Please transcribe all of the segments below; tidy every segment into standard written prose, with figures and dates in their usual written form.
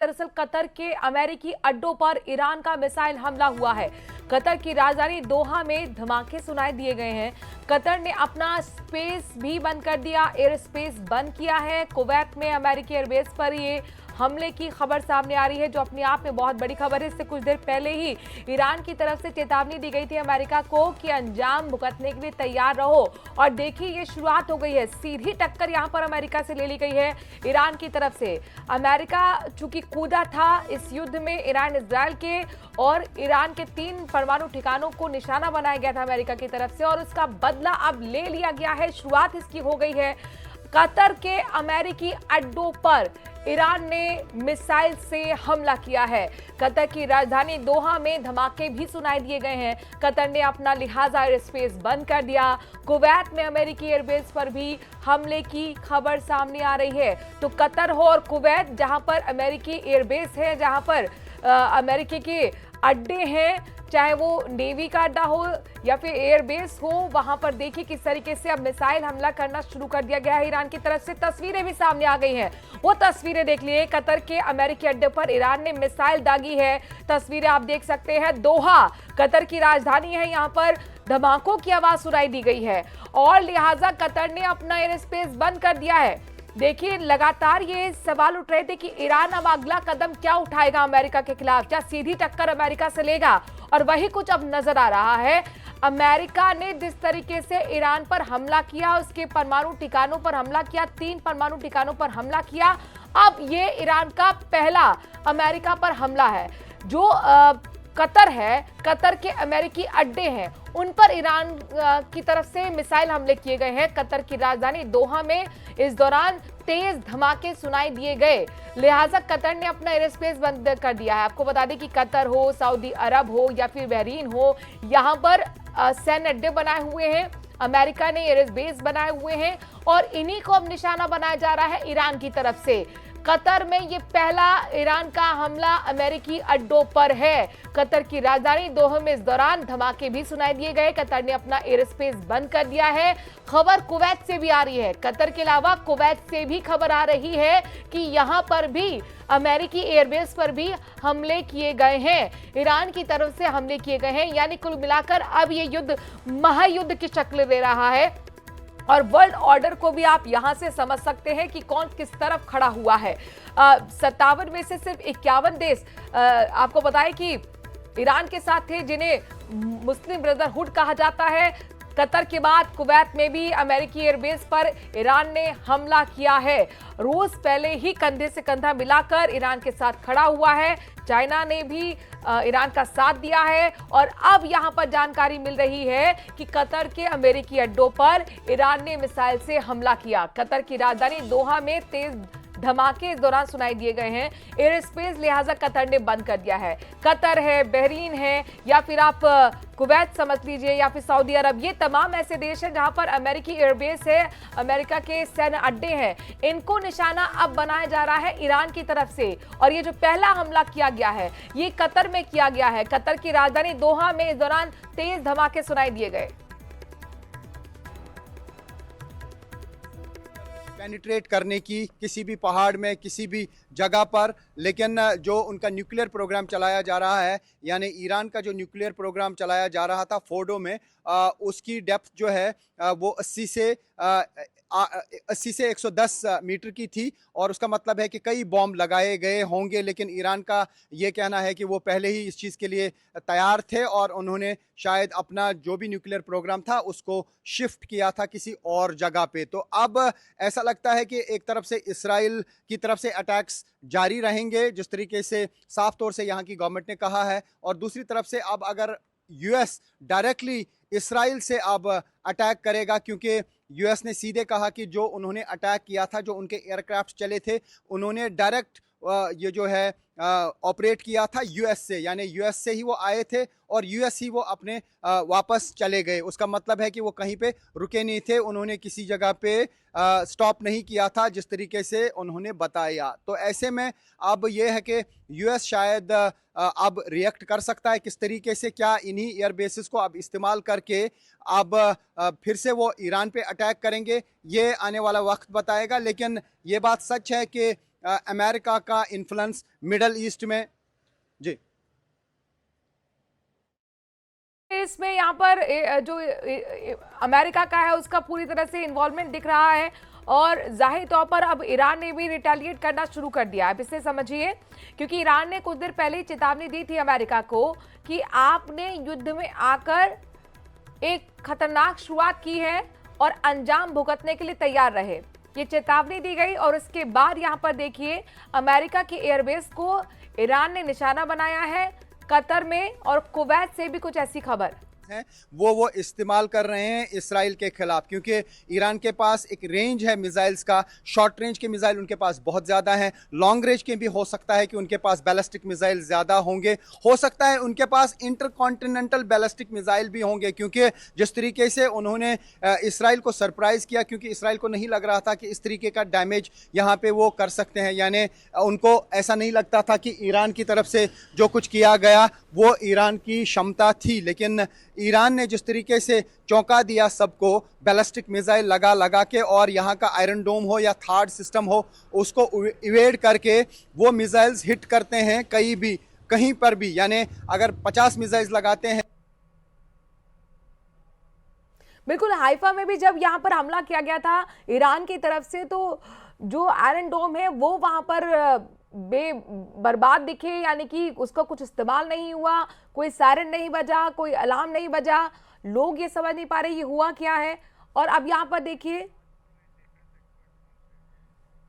दरअसल कतर के अमेरिकी अड्डों पर ईरान का मिसाइल हमला हुआ है। कतर की राजधानी दोहा में धमाके सुनाई दिए गए हैं। कतर ने अपना स्पेस भी बंद कर दिया, एयर स्पेस बंद किया है। कुवैत में अमेरिकी एयरबेस पर ये हमले की खबर सामने आ रही है, जो अपने आप में बहुत बड़ी खबर है। इससे कुछ देर पहले ही ईरान की तरफ से चेतावनी दी गई थी अमेरिका को कि अंजाम भुगतने के लिए तैयार रहो। और देखिए ये शुरुआत हो गई है, सीधी टक्कर यहां पर अमेरिका से ले ली गई है ईरान की तरफ से। अमेरिका चूंकि कूदा था इस युद्ध में ईरान इजराइल के, और ईरान के 3 परमाणु ठिकानों को निशाना बनाया गया था अमेरिका की तरफ से, और उसका बदला अब ले लिया गया है। शुरुआत इसकी हो गई है। कतर के अमेरिकी अड्डों पर ईरान ने मिसाइल से हमला किया है। कतर की राजधानी दोहा में धमाके भी सुनाई दिए गए हैं। कतर ने अपना लिहाजा एयर स्पेस बंद कर दिया। कुवैत में अमेरिकी एयरबेस पर भी हमले की खबर सामने आ रही है। तो कतर हो और कुवैत, जहां पर अमेरिकी एयरबेस है, जहां पर अमेरिकी के अड्डे हैं, चाहे वो नेवी का अड्डा हो या फिर एयरबेस हो, वहां पर देखिए किस तरीके से अब मिसाइल हमला करना शुरू कर दिया गया है ईरान की तरफ से। तस्वीरें भी सामने आ गई हैं, वो तस्वीरें देख लिए। कतर के अमेरिकी अड्डे पर ईरान ने मिसाइल दागी है। तस्वीरें आप देख सकते हैं। दोहा कतर की राजधानी है, यहाँ पर धमाकों की आवाज सुनाई दी गई है और लिहाजा कतर ने अपना एयर स्पेस बंद कर दिया है। देखिए लगातार ये सवाल उठ रहे थे कि ईरान अब अगला कदम क्या उठाएगा अमेरिका के खिलाफ, क्या सीधी टक्कर अमेरिका से लेगा, और वही कुछ अब नजर आ रहा है। अमेरिका ने जिस तरीके से ईरान पर हमला किया, उसके परमाणु ठिकानों पर हमला किया, 3 परमाणु ठिकानों पर हमला किया, अब ये ईरान का पहला अमेरिका पर हमला है। जो कतर है, कतर के अमेरिकी अड्डे हैं, उन पर ईरान की तरफ से मिसाइल हमले किए गए हैं। कतर की राजधानी दोहा में इस दौरान तेज धमाके सुनाई दिए गए, लिहाजा कतर ने अपना एयर स्पेस बंद कर दिया है। आपको बता दें कि कतर हो, सऊदी अरब हो या फिर बहरीन हो, यहाँ पर सैन्य अड्डे बनाए हुए हैं। अमेरिका ने एयर बेस बनाए हुए हैं और इन्हीं को अब निशाना बनाया जा रहा है ईरान की तरफ से। कतर में ये पहला ईरान का हमला अमेरिकी अड्डों पर है। कतर की राजधानी दोहा में इस दौरान धमाके भी सुनाई दिए गए। कतर ने अपना एयर स्पेस बंद कर दिया है। खबर कुवैत से भी आ रही है, कतर के अलावा कुवैत से भी खबर आ रही है कि यहां पर भी अमेरिकी एयरबेस पर भी हमले किए गए हैं, ईरान की तरफ से हमले किए गए हैं। यानी कुल मिलाकर अब ये युद्ध महायुद्ध की शक्ल ले रहा है और वर्ल्ड ऑर्डर को भी आप यहां से समझ सकते हैं कि कौन किस तरफ खड़ा हुआ है। 57 में से सिर्फ 51 देश आपको बताएं कि ईरान के साथ थे, जिन्हें मुस्लिम ब्रदरहुड कहा जाता है। कतर के बाद कुवैत में भी अमेरिकी एयरबेस पर ईरान ने हमला किया है। रूस पहले ही कंधे से कंधा मिलाकर ईरान के साथ खड़ा हुआ है। चाइना ने भी ईरान का साथ दिया है और अब यहां पर जानकारी मिल रही है कि कतर के अमेरिकी अड्डों पर ईरान ने मिसाइल से हमला किया। कतर की राजधानी दोहा में तेज धमाके इस दौरान सुनाई दिए गए हैं। एयर स्पेस लिहाजा कतर ने बंद कर दिया है। कतर है, बहरीन है, या फिर आप कुवैत समझ लीजिए, या फिर सऊदी अरब, ये तमाम ऐसे देश हैं जहां पर अमेरिकी एयरबेस है, अमेरिका के सैन्य अड्डे हैं। इनको निशाना अब बनाया जा रहा है ईरान की तरफ से। और ये जो पहला हमला किया गया है ये कतर में किया गया है। कतर की राजधानी दोहा में इस दौरान तेज धमाके सुनाई दिए गए। पेनिट्रेट करने की किसी भी पहाड़ में, किसी भी जगह पर, लेकिन जो उनका न्यूक्लियर प्रोग्राम चलाया जा रहा है, यानी ईरान का जो न्यूक्लियर प्रोग्राम चलाया जा रहा था फोर्डो में, उसकी डेप्थ जो है वो 80 से 110 मीटर की थी। और उसका मतलब है कि कई बॉम्ब लगाए गए होंगे, लेकिन ईरान का ये कहना है कि वो पहले ही इस चीज़ के लिए तैयार थे और उन्होंने शायद अपना जो भी न्यूक्लियर प्रोग्राम था उसको शिफ्ट किया था किसी और जगह पे। तो अब ऐसा लगता है कि एक तरफ से इसराइल की तरफ से अटैक्स जारी रहेंगे, जिस तरीके से साफ तौर से यहाँ की गवर्नमेंट ने कहा है, और दूसरी तरफ से अब अगर यूएस डायरेक्टली इसराइल से अब अटैक करेगा, क्योंकि यूएस ने सीधे कहा कि जो उन्होंने अटैक किया था, जो उनके एयरक्राफ्ट चले थे, उन्होंने डायरेक्ट ये जो है ऑपरेट किया था यूएस से, यानी यूएस से ही वो आए थे और यूएस ही वो अपने वापस चले गए। उसका मतलब है कि वो कहीं पे रुके नहीं थे, उन्होंने किसी जगह पे स्टॉप नहीं किया था, जिस तरीके से उन्होंने बताया। तो ऐसे में अब ये है कि यूएस शायद अब रिएक्ट कर सकता है किस तरीके से, क्या इन्हीं एयर बेसिस को अब इस्तेमाल करके अब फिर से वो ईरान पे अटैक करेंगे, ये आने वाला वक्त बताएगा। लेकिन ये बात सच है कि अमेरिका का इन्फ्लुएंस मिडल ईस्ट में। जी इसमें यहाँ पर अमेरिका का है उसका पूरी तरह से इन्वॉल्वमेंट दिख रहा है और जाहिर तौर पर अब ईरान ने भी रिटेलिएट करना शुरू कर दिया है। अब इसे समझिए, क्योंकि ईरान ने कुछ देर पहले ही चेतावनी दी थी अमेरिका को कि आपने युद्ध में आकर एक खतरनाक शुरुआत की है और अंजाम भुगतने के लिए तैयार रहे, ये चेतावनी दी गई। और उसके बाद यहां पर देखिए अमेरिका की एयरबेस को ईरान ने निशाना बनाया है, कतर में और कुवैत से भी कुछ ऐसी खबर हैं वो इस्तेमाल कर रहे हैं इसराइल के खिलाफ, क्योंकि ईरान के पास एक रेंज है मिसाइल्स का। शॉर्ट रेंज के मिसाइल उनके पास बहुत ज़्यादा हैं, लॉन्ग रेंज के भी हो सकता है कि उनके पास बैलिस्टिक मिसाइल ज़्यादा होंगे, हो सकता है उनके पास इंटरकॉन्टिनेंटल बैलिस्टिक मिसाइल भी होंगे, क्योंकि जिस तरीके से उन्होंने इसराइल को सरप्राइज़ किया, क्योंकि इसराइल को नहीं लग रहा था कि इस तरीके का डैमेज यहाँ पे वो कर सकते हैं। यानी उनको ऐसा नहीं लगता था कि ईरान की तरफ से जो कुछ किया गया वो ईरान की क्षमता थी, लेकिन ईरान ने जिस तरीके से चौंका दिया सबको बैलिस्टिक मिसाइल लगा लगा के, और यहाँ का आयरन डोम हो या थार्ड सिस्टम हो उसको इवेड करके वो मिसाइल्स हिट करते हैं कहीं पर भी। यानी अगर 50 मिसाइल्स लगाते हैं। बिल्कुल, हाइफा में भी जब यहाँ पर हमला किया गया था ईरान की तरफ से, तो जो आयरन डोम है वो वहां पर बर्बाद दिखे, यानी कि उसका कुछ इस्तेमाल नहीं हुआ, कोई सायरन नहीं बजा, कोई अलार्म नहीं बजा। लोग ये समझ नहीं पा रहे ये हुआ क्या है। और अब यहाँ पर देखिए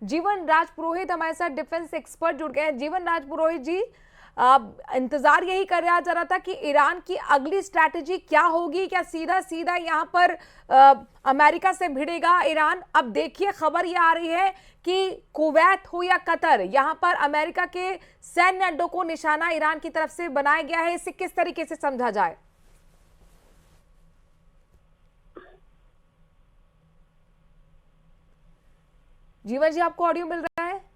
जीवन राज पुरोहित हमारे साथ डिफेंस एक्सपर्ट जुड़ गए हैं। जीवन राज पुरोहित जी, इंतजार यही कर रहा जा रहा था कि ईरान की अगली स्ट्रैटेजी क्या होगी, क्या सीधा सीधा यहाँ पर अमेरिका से भिड़ेगा ईरान। अब देखिए खबर ये आ रही है कि कुवैत हो या कतर, यहाँ पर अमेरिका के सैन्य अड्डों को निशाना ईरान की तरफ से बनाया गया है। इसे किस तरीके से समझा जाए? जीवन जी, आपको ऑडियो मिल रहा है?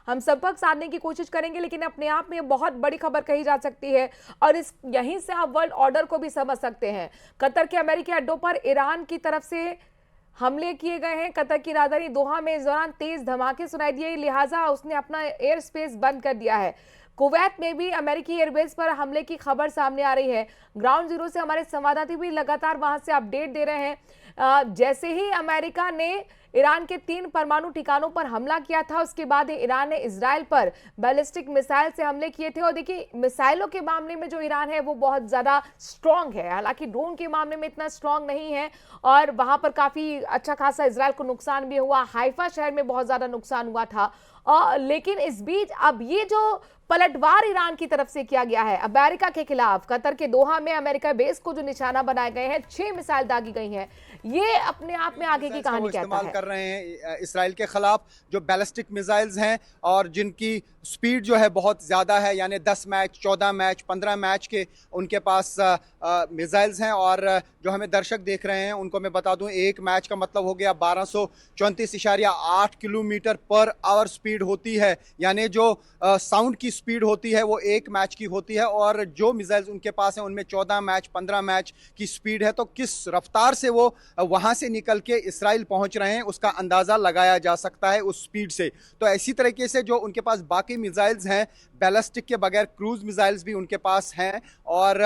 हम संपर्क साधने की कोशिश करेंगे, लेकिन अपने आप में बहुत बड़ी खबर कही जा सकती है और यहीं से आप वर्ल्ड ऑर्डर को भी समझ सकते हैं। कतर के अमेरिकी अड्डों पर ईरान की तरफ से हमले किए गए हैं। कतर की राजधानी दोहा में इस दौरान तेज धमाके सुनाई दिए, लिहाजा उसने अपना एयर स्पेस बंद कर दिया है। कुवैत में भी अमेरिकी एयरबेस पर हमले की खबर सामने आ रही है। ग्राउंड जीरो से हमारे संवाददाता भी लगातार वहां से अपडेट दे रहे हैं। जैसे ही अमेरिका ने ईरान के 3 परमाणु ठिकानों पर हमला किया था, उसके बाद ईरान ने इजराइल पर बैलिस्टिक मिसाइल से हमले किए थे। और देखिए मिसाइलों के मामले में जो ईरान है वो बहुत ज्यादा स्ट्रांग है, हालांकि ड्रोन के मामले में इतना स्ट्रांग नहीं है। और वहां पर काफी अच्छा खासा इजराइल को नुकसान भी हुआ, हाइफा शहर में बहुत ज्यादा नुकसान हुआ था। लेकिन इस बीच अब ये जो पलटवार ईरान की तरफ से किया गया है अमेरिका के खिलाफ, कतर के दोहा में अमेरिका बेस को जो निशाना बनाए गए हैं, 6 मिसाइल दागी गई हैं, ये अपने आप में आगे की कहानी कहता है। कर रहे हैं इसराइल के खिलाफ जो बैलिस्टिक मिसाइल्स हैं और जिनकी स्पीड जो है बहुत ज़्यादा है, यानी 10 मैच 14 मैच 15 मैच के उनके पास मिसाइल्स हैं। और जो हमें दर्शक देख रहे हैं उनको मैं बता दूं, एक मैच का मतलब हो गया 1234.8 किलोमीटर पर आवर स्पीड होती है, यानी जो साउंड की स्पीड होती है वो एक मैच की होती है। और जो मिसाइल्स उनके पास हैं उनमें 14 मैच 15 मैच की स्पीड है। तो किस रफ्तार से वो वहां से निकल के इसराइल पहुंच रहे हैं उसका अंदाजा लगाया जा सकता है उस स्पीड से। तो ऐसी तरीके से जो उनके पास बाकी मिसाइल्स हैं बैलिस्टिक के बगैर, क्रूज मिसाइल्स भी उनके पास हैं। और